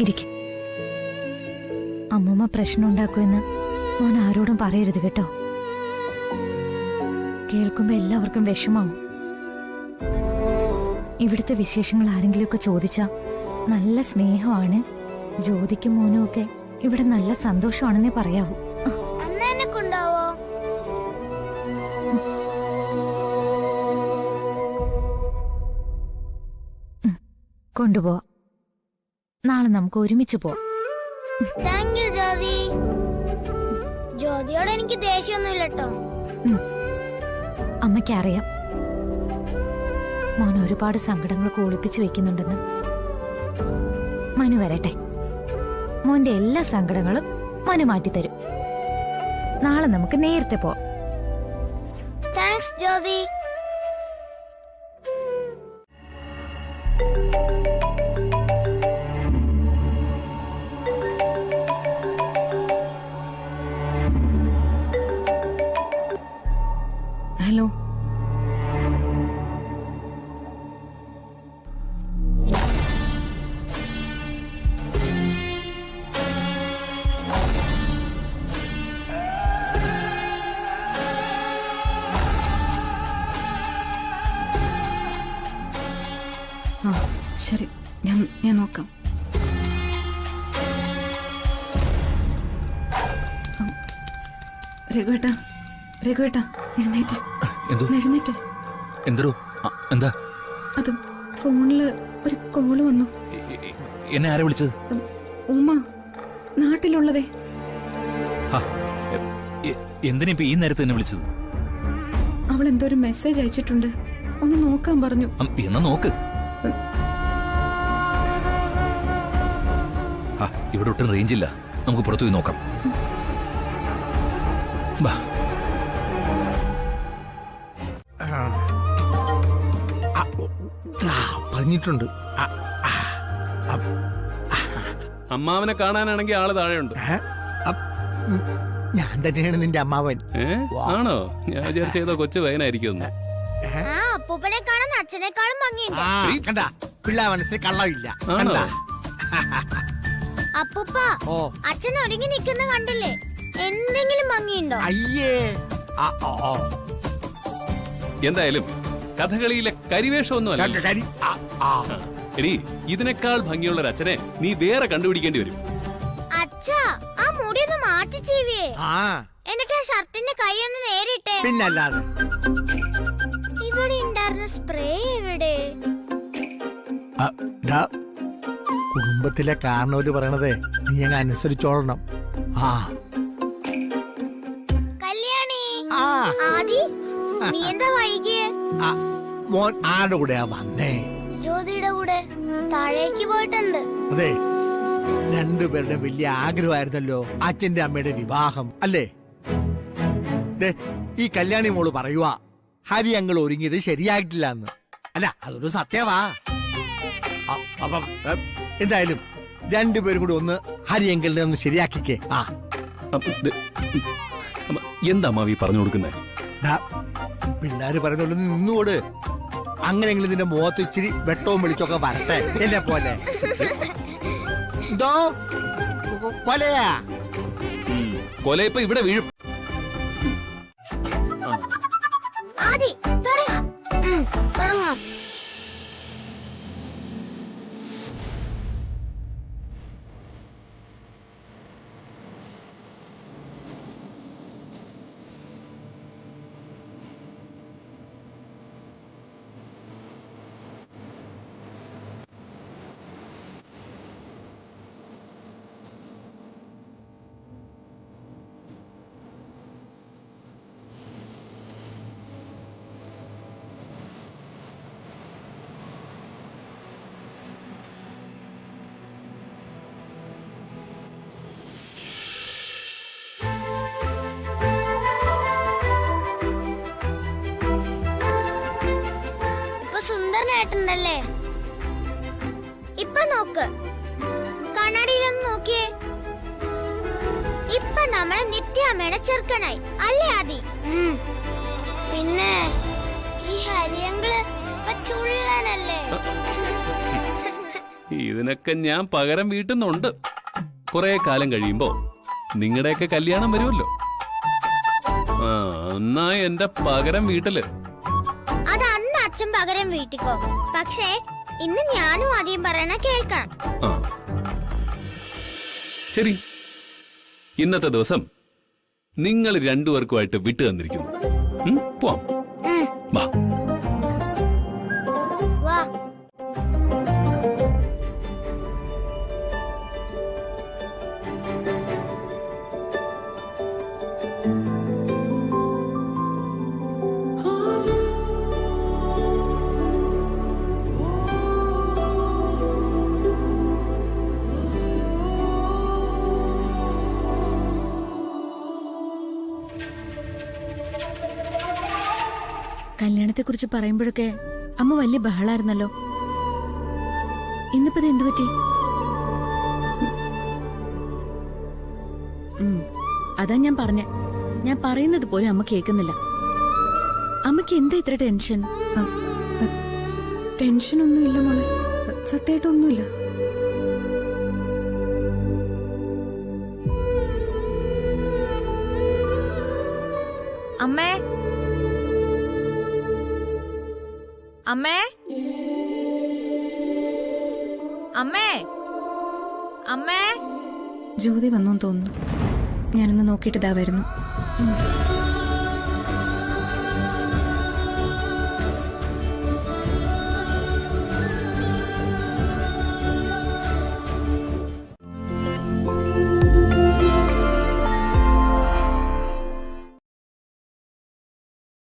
ഇരിക്കും. അമ്മൂമ്മ പ്രശ്നം ഉണ്ടാക്കുമെന്ന് മോൻ ആരോടും പറയരുത് കേട്ടോ. കേൾക്കുമ്പോ എല്ലാവർക്കും വിഷമാവും. ഇവിടുത്തെ വിശേഷങ്ങൾ ആരെങ്കിലുമൊക്കെ ചോദിച്ചാ നല്ല സ്നേഹമാണ്, ജ്യോതിക്കും മോനും ഒക്കെ ഇവിടെ നല്ല സന്തോഷമാണെന്നേ പറയാവൂ. കൊണ്ടുപോവാ. നാളെ നമുക്ക് ഒരുമിച്ച് പോവാം. ജ്യോതിയോട് എനിക്ക് ദേഷ്യമൊന്നുമില്ല കേട്ടോ. അമ്മയ്ക്കറിയാം മോൻ ഒരുപാട് സങ്കടങ്ങളൊക്കെ ഒളിപ്പിച്ചു വെക്കുന്നുണ്ടെന്ന്. മനു വരട്ടെ, മോന്റെ എല്ലാ സങ്കടങ്ങളും മനു മാറ്റിത്തരും. നാളെ നമുക്ക് നേരത്തെ പോവാം. താങ്ക്സ് ജ്യോതി. ഹലോ, ആ ശരി, ഞാൻ നോക്കാം. രഘുവേട്ടാ, രഘുവേട്ടാ, എഴുന്നേറ്റ്. എഴുന്നേറ്റ്. എന്താ? അത് ഫോണില് ഒരു കോള് വന്നു. എന്നെ ആരാ വിളിച്ചത്? ഉമ്മ, നാട്ടിലുള്ളതേ. എന്തിനിപ്പോ ഈ നേരത്തെ എന്നെ വിളിച്ചത്? അവൾ എന്തോ ഒരു മെസ്സേജ് അയച്ചിട്ടുണ്ട്, ഒന്ന് നോക്കാൻ പറഞ്ഞു. എന്നാ നോക്ക്. ഇവിടെ ഒട്ടും റേഞ്ച് ഇല്ല, നമുക്ക് പുറത്തു പോയി നോക്കാം. പറഞ്ഞിട്ടുണ്ട്. അമ്മാവനെ കാണാനാണെങ്കിൽ ആള് താഴെയുണ്ട്. ഞാൻ തന്നെയാണ് നിന്റെ അമ്മാവൻ. ആണോ? ഞാൻ വിചാരിച്ചതോ കൊച്ചു പയ്യനായിരിക്കും. അപ്പൂപ്പനെ കാണാൻ അച്ഛനേക്കാളും ഭംഗിയുണ്ട്. കണ്ടാ, പിള്ള മനസ്സിൽ കള്ളമില്ല. അപ്പൂപ്പ, അച്ഛൻ ഒരുങ്ങി നിൽക്കുന്ന കണ്ടില്ലേ? എന്തെങ്കിലും ഭംഗിയുണ്ടോ? അയ്യേ. എന്തായാലും കഥകളിയിലെ കരിവേഷമൊന്നും അല്ല. എടി, ഇതിനേക്കാൾ ഭംഗിയുള്ള ഒരു അച്ഛനെ നീ വേറെ കണ്ടുപിടിക്കേണ്ടി വരും. അച്ഛാ, ആ മുടി ഒന്ന് മാറ്റി ചീവിയേ. എന്നിട്ട് ആ ഷർട്ടിന്റെ കൈ ഒന്ന് നേരിട്ടേ. പിന്നല്ലാതെ. ഇവിടെ ഉണ്ടായിരുന്ന സ്പ്രേ എവിടെ? കുടുംബത്തിലെ കാരണവര് പറയണതേ നീ അങ്ങ് അനുസരിച്ചോളണം. കല്യാണി, ആദി, നീ എന്താ വൈകിയേ? മോൻ ആരുടെ കൂടെയാ വന്നേ? ജ്യോതിയുടെ കൂടെ. താഴേക്ക് പോയിട്ടുണ്ട്. അതെ, രണ്ടുപേരുടെ വലിയ ആഗ്രഹമായിരുന്നല്ലോ അച്ഛന്റെ അമ്മയുടെ വിവാഹം, അല്ലേ? ഈ കല്യാണി മോള് പറയുവാ ഹരി അങ്ങൾ ഒരുങ്ങിയത് ശരിയായിട്ടില്ല എന്ന്. അല്ല, അതൊരു സത്യവാ. അപ്പം എന്തായാലും രണ്ടുപേരും കൂടി ഒന്ന് ഹരി അങ്കിളിനെ ഒന്ന് ശരിയാക്കിക്കേ. എന്താ അമ്മാവി പറഞ്ഞു കൊടുക്കുന്നേ? പിള്ളേര് പറയുന്നുള്ളൂ, നിന്നോട്. അങ്ങനെയെങ്കിലും നിന്റെ മുഖത്ത് ഇച്ചിരി വെട്ടവും വെളിച്ചൊക്കെ വരട്ടെ, എന്നെ പോലെ. എന്തോ കൊലയാ? കൊല ഇപ്പൊ ഇവിടെ വീഴും. തുടങ്ങാം. സുന്ദരനായിട്ടുണ്ടല്ലേ? ഇപ്പൊ നോക്ക്, കണ്ണാടിയിലൊന്ന് നോക്കിയേ. ഇപ്പൊ നമ്മളെ നിത്യാമ്മയുടെ ചെറുക്കനായി, അല്ലേ ആദി? പിന്നെ ഈ ഹരിയങ്കള് ഇപ്പൊ ചുള്ളനല്ലേ? ഇതിനൊക്കെ ഞാൻ പകരം വീട്ടുന്നുണ്ട്. കുറെ കാലം കഴിയുമ്പോ നിങ്ങളുടെയൊക്കെ കല്യാണം വരുമല്ലോ. ആ എന്നാ എന്റെ പകരം വീട്ടില്. അത് അന്ന് അച്ഛൻ പകരം വീട്ടിക്കോ. പക്ഷേ ഇന്ന് ഞാനും ആദ്യം പറയണ കേൾക്കണം. ആ ശരി, ഇന്നത്തെ ദിവസം നിങ്ങൾ രണ്ടുപേർക്കുമായിട്ട് വിട്ടു തന്നിരിക്കുന്നു. പോവാം. വാ. വാ. കല്യാണത്തെ കുറിച്ച് പറയുമ്പോഴൊക്കെ അമ്മ വലിയ ബഹളായിരുന്നല്ലോ. ഇന്നിപ്പോ എന്തു പറ്റി? അതാ ഞാൻ പറഞ്ഞ, ഞാൻ പറയുന്നത് പോലും അമ്മ കേൾക്കുന്നില്ല. അമ്മയ്ക്ക് എന്താ ഇത്ര ടെൻഷൻ? ടെൻഷനൊന്നുമില്ല മോളെ, സത്യമായിട്ടൊന്നുമില്ല. അമ്മേ, അമ്മേ, അമ്മേ, അമ്മേ. ജ്യോതി വന്നു തോന്നുന്നു. ഞാനൊന്ന് നോക്കിയിട്ട് ഇതാ വരുന്നു.